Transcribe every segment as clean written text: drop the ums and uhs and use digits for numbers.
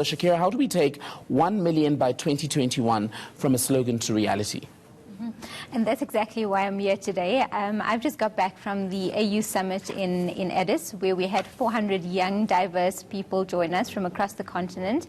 Shakira, how do we take 1 million by 2021 from a slogan to reality? And that's exactly why I'm here today. I've just got back from the AU Summit in Addis, where we had 400 young, diverse people join us from across the continent.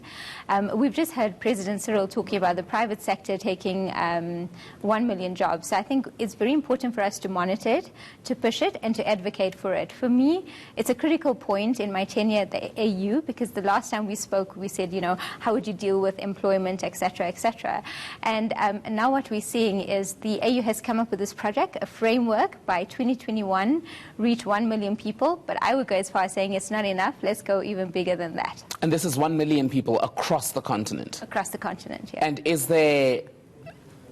We've just heard President Cyril talking about the private sector taking 1 million jobs. So I think it's very important for us to monitor it, to push it, and to advocate for it. For me, it's a critical point in my tenure at the AU, because the last time we spoke, we said, how would you deal with employment, et cetera, et cetera. And now what we're seeing is the AU has come up with this project, a framework by 2021, reach 1 million people. But I would go as far as saying it's not enough. Let's go even bigger than that. And this is 1 million people across the continent? Across the continent, yeah. And is there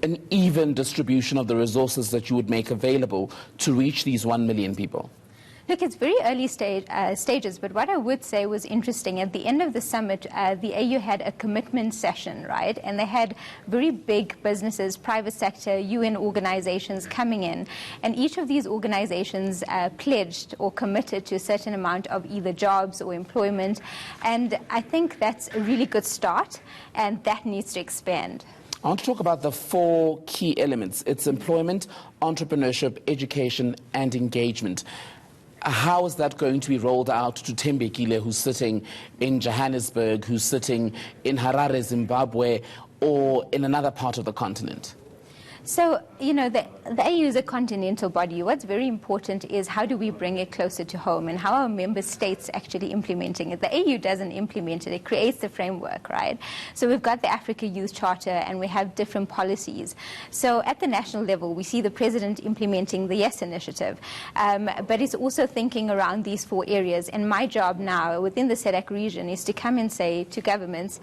an even distribution of the resources that you would make available to reach these 1 million people? Look, it's very early stages, but what I would say was interesting. At the end of the summit, the AU had a commitment session, right? And they had very big businesses, private sector, UN organizations coming in. And each of these organizations pledged or committed to a certain amount of either jobs or employment. And I think that's a really good start, and that needs to expand. I want to talk about the 4 key elements. It's employment, entrepreneurship, education, and engagement. How is that going to be rolled out to Tembekile, who's sitting in Johannesburg, who's sitting in Harare, Zimbabwe, or in another part of the continent? So, the AU is a continental body. What's very important is how do we bring it closer to home, and how are member states actually implementing it. The AU doesn't implement it. It creates the framework, right? So we've got the Africa Youth Charter, and we have different policies. So at the national level, we see the president implementing the YES initiative. But it's also thinking around these 4 areas. And my job now within the SADC region is to come and say to governments,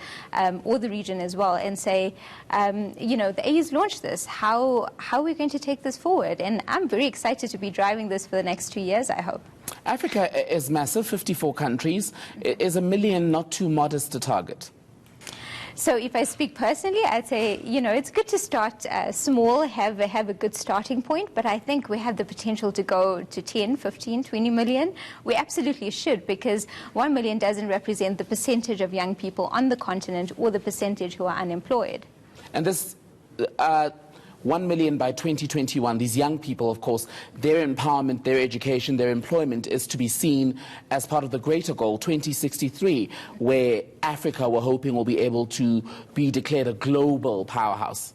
or the region as well, and say, the AU's launched this. How are we going to take this forward? And I'm very excited to be driving this for the next 2 years, I hope. Africa is massive, 54 countries. Is 1 million not too modest a target? So if I speak personally, I'd say, it's good to start small, have a good starting point, but I think we have the potential to go to 10, 15, 20 million. We absolutely should, because 1 million doesn't represent the percentage of young people on the continent or the percentage who are unemployed. And this 1 million by 2021, these young people, of course, their empowerment, their education, their employment is to be seen as part of the greater goal, 2063, where Africa, we're hoping, will be able to be declared a global powerhouse.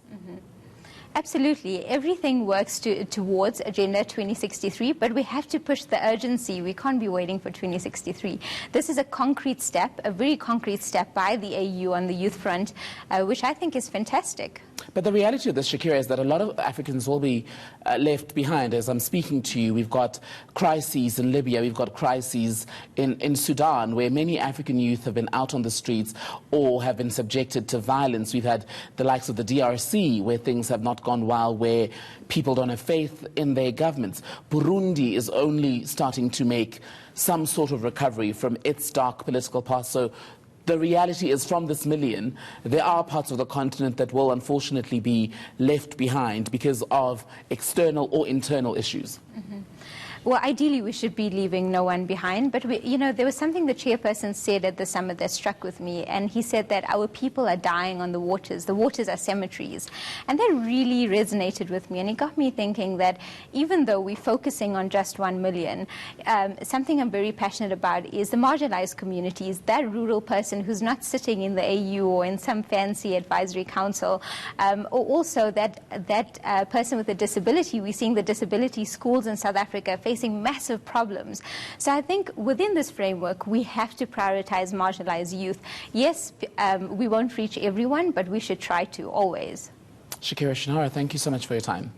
Absolutely. Everything works towards Agenda 2063, but we have to push the urgency. We can't be waiting for 2063. This is a concrete step, a very concrete step by the AU on the youth front, which I think is fantastic. But the reality of this, Shakira, is that a lot of Africans will be left behind. As I'm speaking to you, we've got crises in Libya, we've got crises in Sudan, where many African youth have been out on the streets or have been subjected to violence. We've had the likes of the DRC, where things have not gone well, where people don't have faith in their governments. Burundi is only starting to make some sort of recovery from its dark political past. So the reality is, from this million, there are parts of the continent that will unfortunately be left behind because of external or internal issues. Well, ideally, we should be leaving no one behind. But, there was something the chairperson said at the summit that struck with me. And he said that our people are dying on the waters. The waters are cemeteries. And that really resonated with me. And it got me thinking that even though we're focusing on just 1 million, something I'm very passionate about is the marginalized communities, that rural person who's not sitting in the AU or in some fancy advisory council, or also that person with a disability. We're seeing the disability schools in South Africa facing massive problems. So I think within this framework, we have to prioritize marginalized youth. Yes, we won't reach everyone, but we should try to always. Shakira Shinara, thank you so much for your time.